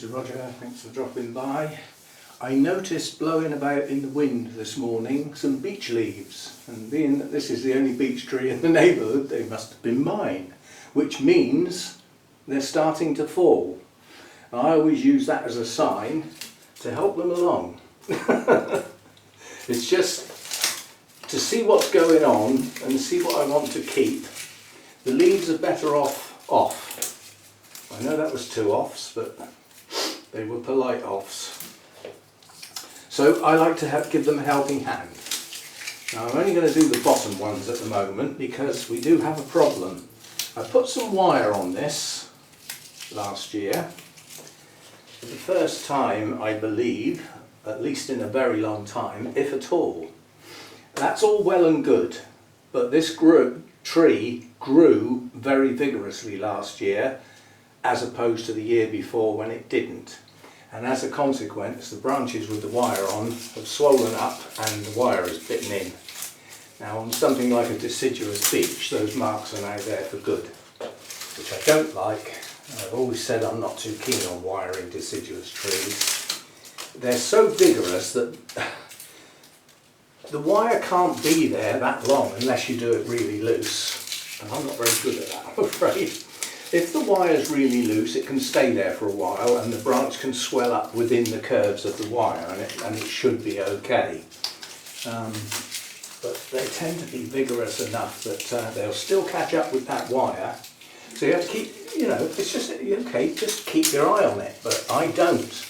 Mr. Roger, thanks for dropping by. I noticed blowing about in the wind this morning some beech leaves, and being that this is the only beech tree in the neighbourhood, they must have been mine, which means they're starting to fall. I always use that as a sign to help them along. It's just to see what's going on and see what I want to keep. The leaves are better off. I know that was 2 offs, but they were polite offs. So I like to give them a helping hand. Now I'm only going to do the bottom ones at the moment because we do have a problem. I put some wire on this last year for the first time, I believe, at least in a very long time, if at all. That's all well and good, but this tree grew very vigorously last year as opposed to the year before when it didn't. And as a consequence, the branches with the wire on have swollen up and the wire is bitten in. Now on something like a deciduous beech, those marks are now there for good, which I don't like. I've always said I'm not too keen on wiring deciduous trees. They're so vigorous that the wire can't be there that long unless you do it really loose. And I'm not very good at that, I'm afraid. If the wire's really loose, it can stay there for a while and the branch can swell up within the curves of the wire and it should be okay. But they tend to be vigorous enough that they'll still catch up with that wire. So you have to keep, it's just, okay, just keep your eye on it, but I don't.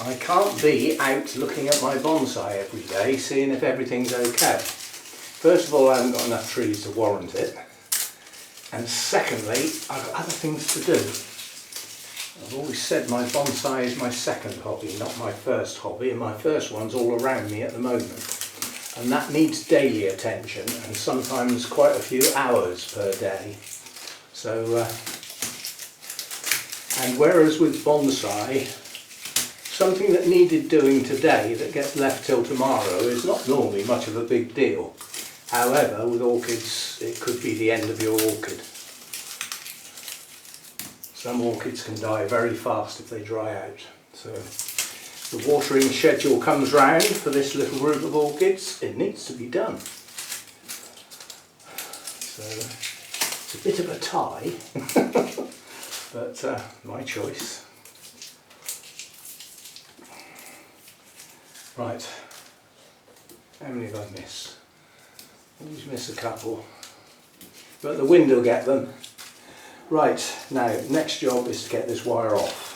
I can't be out looking at my bonsai every day, seeing if everything's okay. First of all, I haven't got enough trees to warrant it. And secondly, I've got other things to do. I've always said my bonsai is my second hobby, not my first hobby, and my first one's all around me at the moment. And that needs daily attention, and sometimes quite a few hours per day. So, and whereas with bonsai, something that needed doing today that gets left till tomorrow is not normally much of a big deal. However, with orchids, it could be the end of your orchid. Some orchids can die very fast if they dry out. So the watering schedule comes round for this little group of orchids. It needs to be done. So it's a bit of a tie, but my choice. Right, how many have I missed? Always miss a couple, but the wind will get them. Right, now next job is to get this wire off.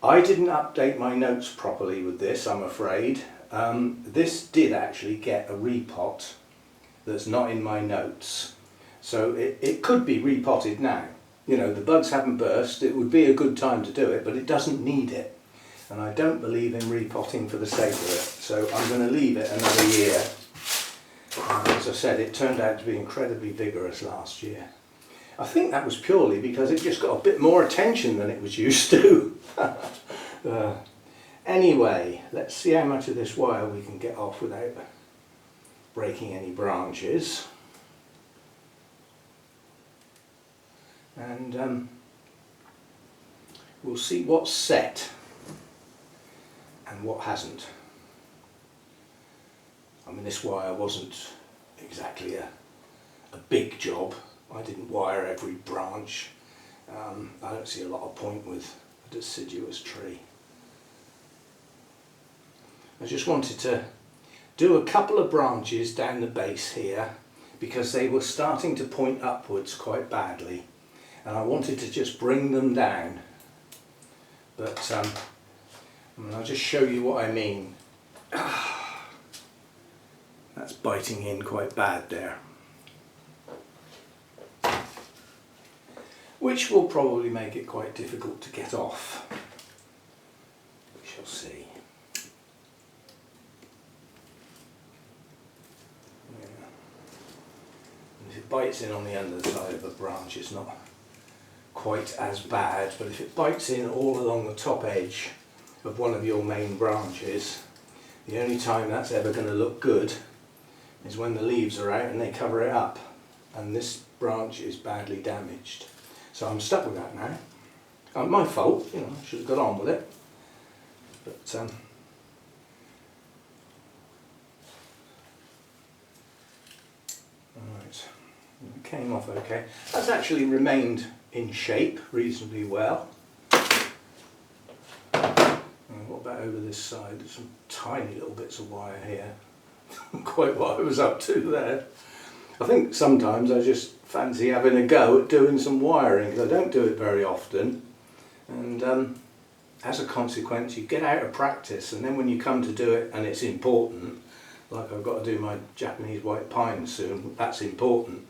I didn't update my notes properly with this, I'm afraid. This did actually get a repot that's not in my notes, so it could be repotted now. The buds haven't burst, it would be a good time to do it, but it doesn't need it. And I don't believe in repotting for the sake of it, so I'm going to leave it another year. As I said, it turned out to be incredibly vigorous last year. I think that was purely because it just got a bit more attention than it was used to. Anyway, let's see how much of this wire we can get off without breaking any branches. And we'll see what's set and what hasn't. I mean, this wire wasn't exactly a big job. I didn't wire every branch. I don't see a lot of point with a deciduous tree. I just wanted to do a couple of branches down the base here because they were starting to point upwards quite badly, and I wanted to just bring them down. But I'll just show you what I mean. That's biting in quite bad there. Which will probably make it quite difficult to get off. We shall see. Yeah. And if it bites in on the underside of the branch, it's not quite as bad, but if it bites in all along the top edge of one of your main branches, the only time that's ever going to look good is when the leaves are out and they cover it up, and this branch is badly damaged. So I'm stuck with that now. My fault, you know, I should have got on with it. But right, it came off okay. That's actually remained in shape reasonably well. And what about over this side? There's some tiny little bits of wire here. Quite what I was up to there. I think sometimes I just fancy having a go at doing some wiring because I don't do it very often, and as a consequence you get out of practice, and then when you come to do it and it's important, like I've got to do my Japanese white pine soon, that's important,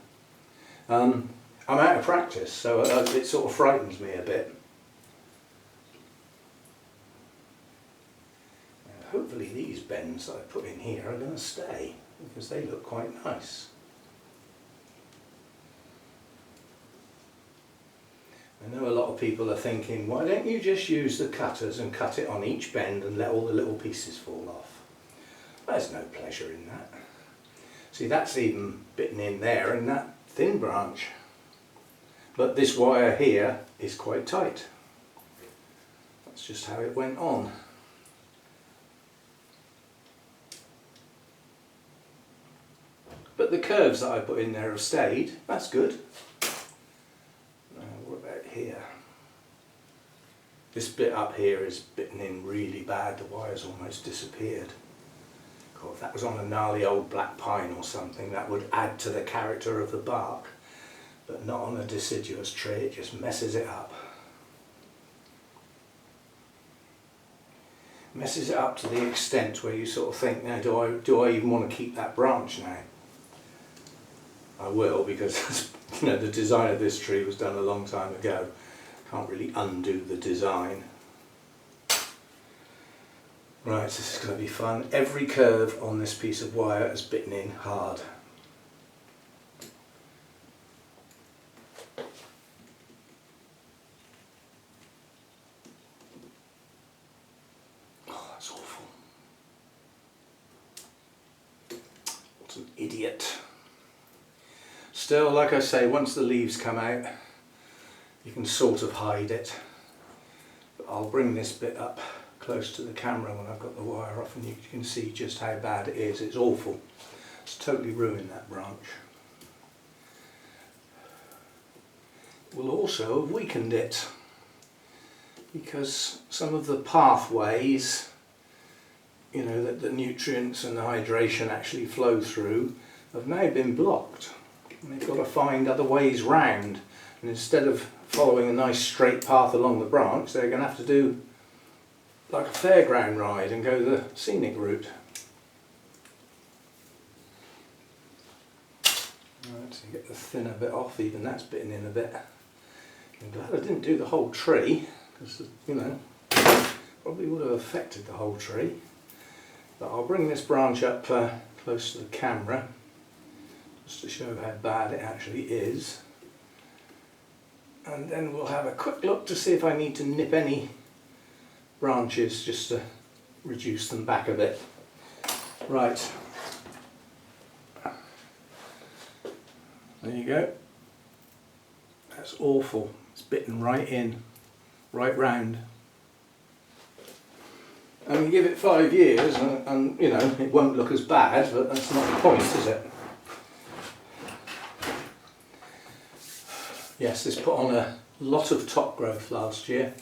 I'm out of practice, so it sort of frightens me a bit. Now, hopefully these bends that I put in here are going to stay because they look quite nice. I know a lot of people are thinking, why don't you just use the cutters and cut it on each bend and let all the little pieces fall off? There's no pleasure in that. See, that's even bitten in there in that thin branch. But this wire here is quite tight. That's just how it went on. But the curves that I put in there have stayed. That's good. Here. This bit up here is bitten in really bad, the wire's almost disappeared. God, if that was on a gnarly old black pine or something, that would add to the character of the bark, but not on a deciduous tree, it just messes it up. Messes it up to the extent where you sort of think, now do I even want to keep that branch now? I will, because you know, the design of this tree was done a long time ago. Can't really undo the design. Right, this is going to be fun. Every curve on this piece of wire is bitten in hard. Oh, that's awful. What an idiot. Still, like I say, once the leaves come out, you can sort of hide it. But I'll bring this bit up close to the camera when I've got the wire off, and you can see just how bad it is. It's awful. It's totally ruined that branch. Will also have weakened it, because some of the pathways, you know, that the nutrients and the hydration actually flow through have now been blocked. And they've got to find other ways round, and instead of following a nice straight path along the branch, they're going to have to do like a fairground ride and go the scenic route. Right, so you get the thinner bit off, even that's bitten in a bit. I'm glad I didn't do the whole tree, because, you know, probably would have affected the whole tree. But I'll bring this branch up close to the camera, just to show how bad it actually is. And then we'll have a quick look to see if I need to nip any branches just to reduce them back a bit. Right. There you go. That's awful. It's bitten right in, right round. I mean, give it 5 years and you know, it won't look as bad, but that's not the point, is it? Yes, this put on a lot of top growth last year,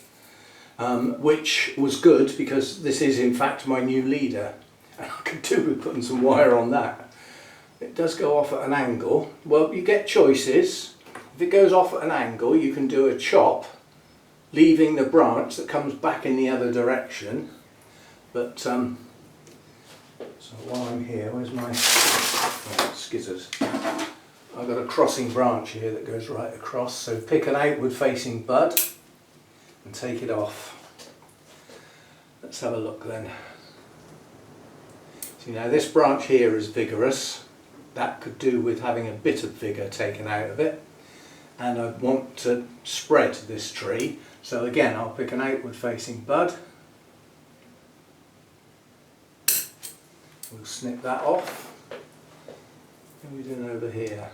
which was good because this is in fact my new leader, and I could do with putting some wire on that. It does go off at an angle. Well, you get choices. If it goes off at an angle, you can do a chop, leaving the branch that comes back in the other direction. But so while I'm here, where's my skizzers? I've got a crossing branch here that goes right across, so pick an outward facing bud and take it off. Let's have a look then. See, now this branch here is vigorous. That could do with having a bit of vigour taken out of it, and I want to spread this tree, so again I'll pick an outward facing bud. We'll snip that off. What are we doing over here?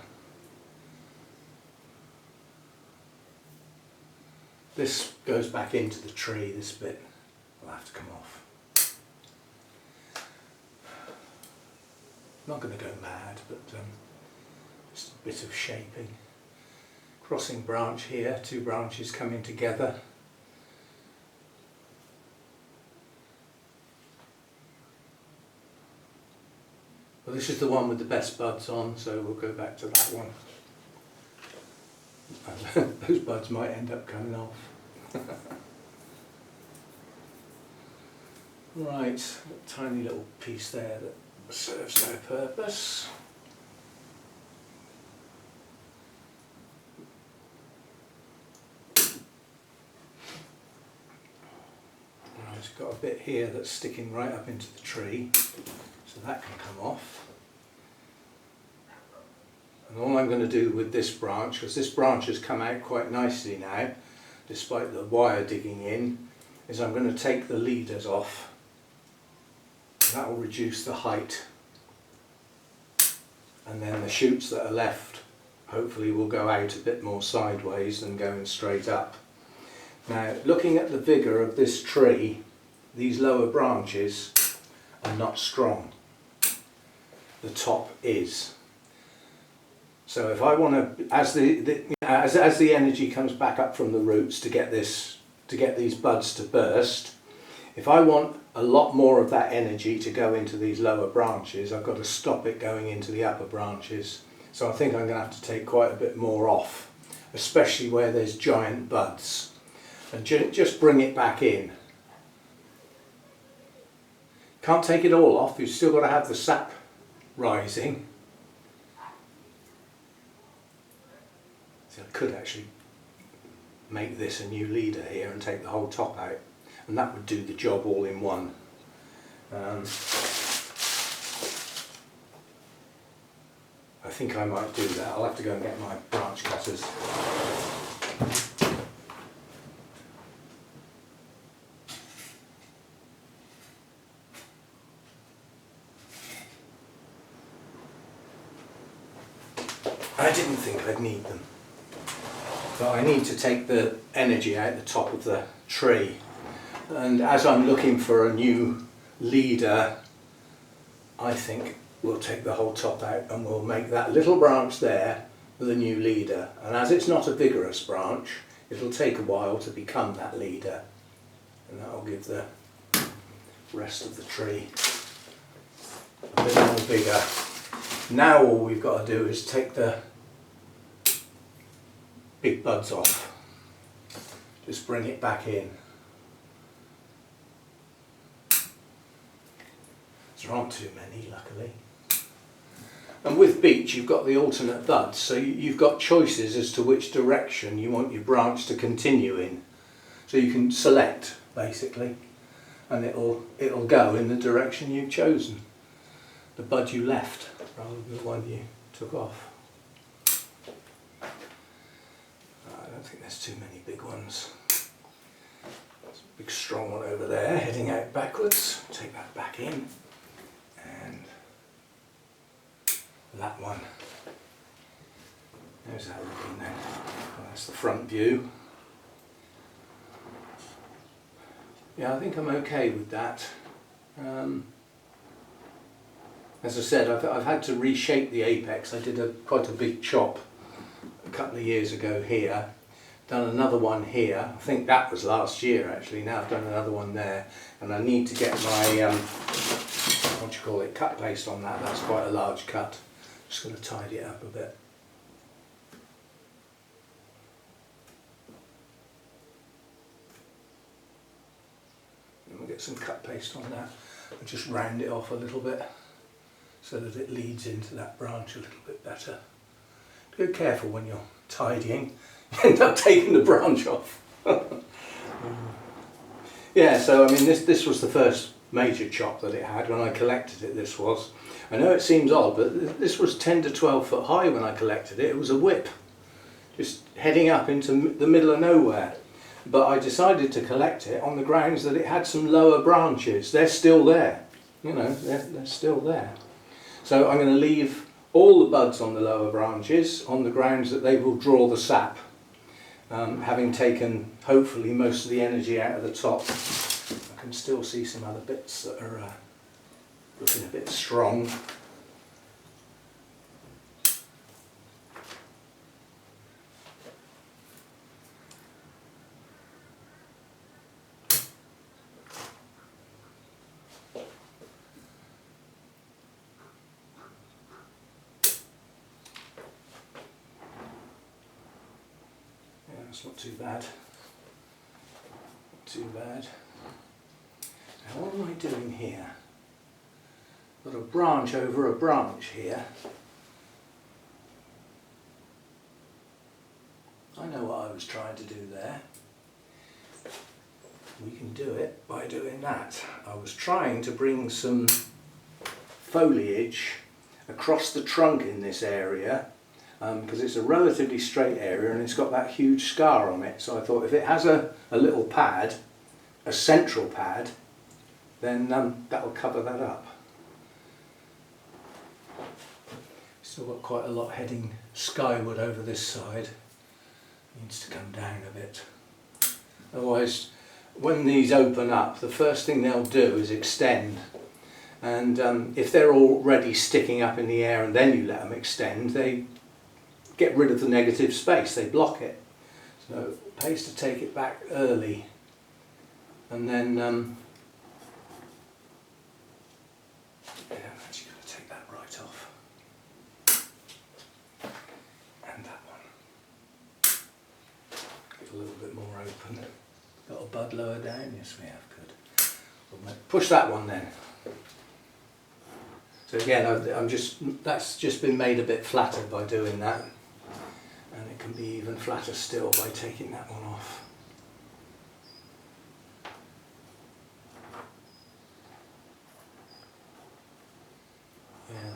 This goes back into the tree. This bit will have to come off. Not going to go mad, but just a bit of shaping. Crossing branch here, two branches coming together. Well, this is the one with the best buds on, so we'll go back to that one. Those buds might end up coming off. Right, a tiny little piece there that serves no purpose. Right, it's got a bit here that's sticking right up into the tree, so that can come off. And all I'm going to do with this branch, because this branch has come out quite nicely now, despite the wire digging in, is I'm going to take the leaders off. That will reduce the height. And then the shoots that are left hopefully will go out a bit more sideways than going straight up. Now, looking at the vigour of this tree, these lower branches are not strong. The top is. So if I want to, as the energy comes back up from the roots to get these buds to burst, if I want a lot more of that energy to go into these lower branches, I've got to stop it going into the upper branches. So I think I'm going to have to take quite a bit more off, especially where there's giant buds, and just bring it back in. Can't take it all off, you've still got to have the sap rising. I could actually make this a new leader here and take the whole top out, and that would do the job all in one. I think I might do that. I'll have to go and get my branch cutters. I didn't think I'd need them. But I need to take the energy out the top of the tree, and as I'm looking for a new leader, I think we'll take the whole top out and we'll make that little branch there the new leader. And as it's not a vigorous branch, it'll take a while to become that leader, and that will give the rest of the tree a bit more vigour. Now all we've got to do is take the big buds off. Just bring it back in. There aren't too many, luckily. And with beech you've got the alternate buds, so you've got choices as to which direction you want your branch to continue in. So you can select, basically, and it'll go in the direction you've chosen. The bud you left, rather than the one you took off. I don't think there's too many big ones. There's a big strong one over there heading out backwards. Take that back in. And that one. There's that looking now. Well, that's the front view. Yeah, I think I'm okay with that. As I said, I've had to reshape the apex. I did quite a big chop a couple of years ago here. Done another one here. I think that was last year actually. Now I've done another one there, and I need to get my what do you call it, cut paste on that. That's quite a large cut. Just going to tidy it up a bit. And we'll get some cut paste on that and just round it off a little bit so that it leads into that branch a little bit better. Be careful when you're tidying. You end up taking the branch off. Yeah, so I mean this was the first major chop that it had when I collected it. This was, I know it seems odd, but this was 10 to 12 foot high when I collected it. It was a whip, just heading up into the middle of nowhere. But I decided to collect it on the grounds that it had some lower branches. They're still there, you know, they're still there. So I'm going to leave all the buds on the lower branches on the grounds that they will draw the sap. having taken hopefully most of the energy out of the top. I can still see some other bits that are looking a bit strong. That's not too bad. Not too bad. Now what am I doing here? Got a branch over a branch here. I know what I was trying to do there. We can do it by doing that. I was trying to bring some foliage across the trunk in this area, because it's a relatively straight area and it's got that huge scar on it. So I thought if it has a little pad, a central pad, then that'll cover that up. Still got quite a lot heading skyward over this side. Needs to come down a bit. Otherwise, when these open up, the first thing they'll do is extend. And if they're already sticking up in the air and then you let them extend, they get rid of the negative space, they block it. So it pays to take it back early, and then yeah, I'm actually going to take that right off, and that one. Get a little bit more open. Got a bud lower down? Yes, we have. Good. We'll push that one then. So again, that's just been made a bit flatter by doing that. And it can be even flatter still by taking that one off. Yeah.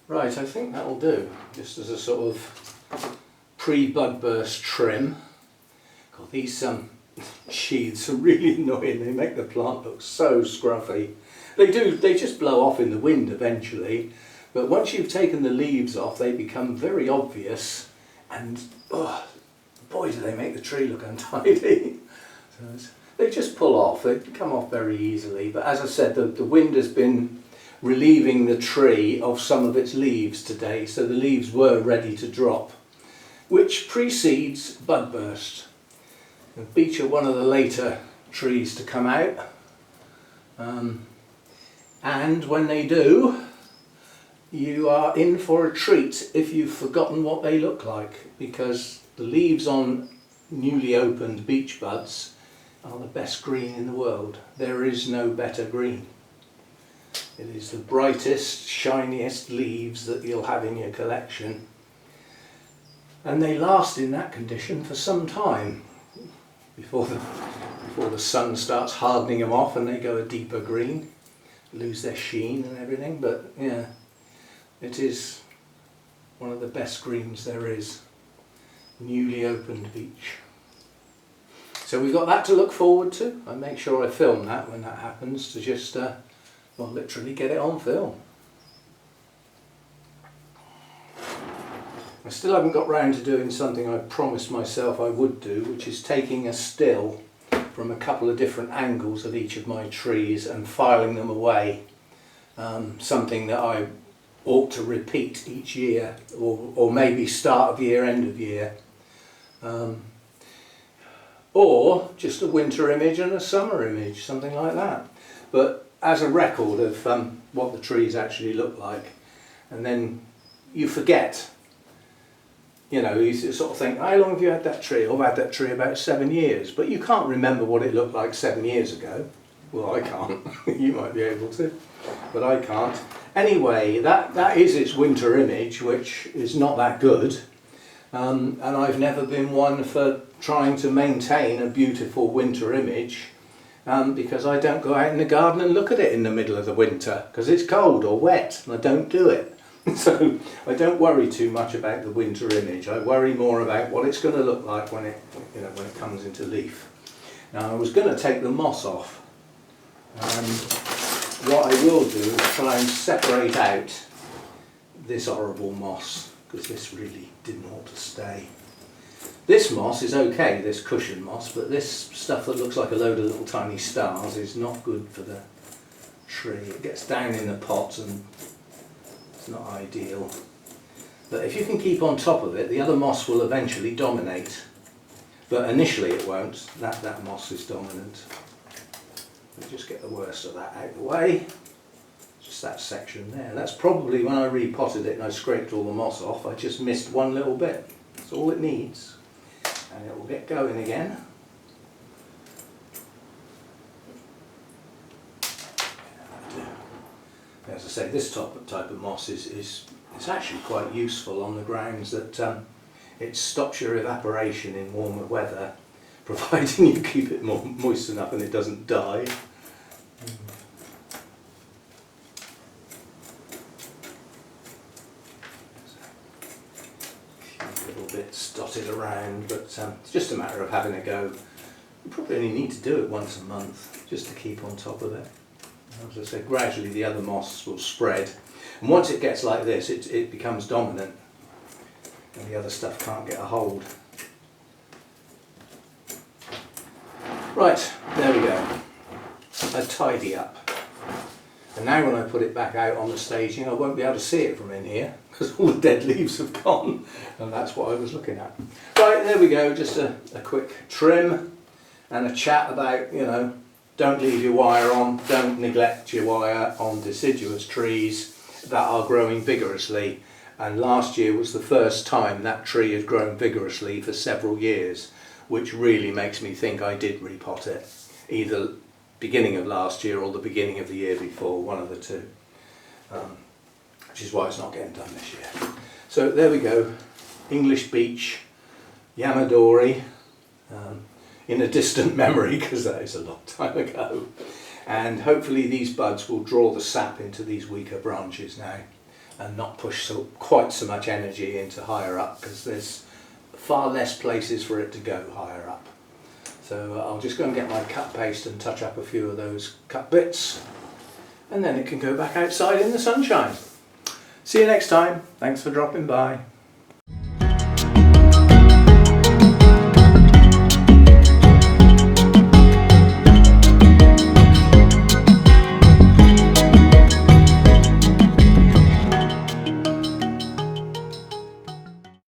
Right, I think that'll do, just as a sort of pre-bud burst trim. God, these sheaths are really annoying. They make the plant look so scruffy. They just blow off in the wind eventually, but once you've taken the leaves off, they become very obvious, and oh, boy do they make the tree look untidy. So they just pull off, they come off very easily, but as I said, the wind has been relieving the tree of some of its leaves today, so the leaves were ready to drop, which precedes bud burst. The beech are one of the later trees to come out, and when they do, you are in for a treat if you've forgotten what they look like, because the leaves on newly opened beech buds are the best green in the world. There is no better green. It is the brightest, shiniest leaves that you'll have in your collection, and they last in that condition for some time before the sun starts hardening them off and they go a deeper green, lose their sheen and everything. But yeah, it is one of the best greens there is, newly opened beech. So we've got that to look forward to. I make sure I film that when that happens, to just well, literally get it on film. I still haven't got round to doing something I promised myself I would do, which is taking a still from a couple of different angles of each of my trees and filing them away. Something that I ought to repeat each year, or maybe start of year, end of year. Or just a winter image and a summer image, something like that. But as a record of what the trees actually look like, and then you forget. You know, you sort of think, how long have you had that tree? Oh, I've had that tree about 7 years, but you can't remember what it looked like 7 years ago. Well, I can't. You might be able to, but I can't. Anyway, that is its winter image, which is not that good, and I've never been one for trying to maintain a beautiful winter image, because I don't go out in the garden and look at it in the middle of the winter because it's cold or wet, and I don't do it. So I don't worry too much about the winter image. I worry more about what it's going to look like when it comes into leaf. Now I was going to take the moss off, What I will do is try and separate out this horrible moss, because this really didn't ought to stay. This moss is okay, this cushion moss, but this stuff that looks like a load of little tiny stars is not good for the tree. It gets down in the pots and it's not ideal. But if you can keep on top of it, the other moss will eventually dominate. But initially it won't. That moss is dominant. We'll just get the worst of that out of the way. Just that section there. That's probably when I repotted it and I scraped all the moss off, I just missed one little bit. That's all it needs. And it will get going again. As I say, this type of moss is actually quite useful on the grounds that it stops your evaporation in warmer weather, providing you keep it moist enough and it doesn't die. A few little bits dotted around, but it's just a matter of having a go. You probably only need to do it once a month just to keep on top of it. As I said, gradually the other moss will spread, and once it gets like this, it becomes dominant and the other stuff can't get a hold. Right, there we go. A tidy up. And now when I put it back out on the staging, I won't be able to see it from in here because all the dead leaves have gone, and that's what I was looking at. Right, there we go, just a quick trim and a chat about, you know, don't leave your wire on, don't neglect your wire on deciduous trees that are growing vigorously. And last year was the first time that tree had grown vigorously for several years, which really makes me think I did repot it, either beginning of last year or the beginning of the year before, one of the two, which is why it's not getting done this year. So there we go, English beech, Yamadori, in a distant memory, because that is a long time ago, and hopefully these buds will draw the sap into these weaker branches now and not push quite so much energy into higher up, because there's far less places for it to go higher up. So I'll just go and get my cut paste and touch up a few of those cut bits, and then it can go back outside in the sunshine. See you next time. Thanks for dropping by.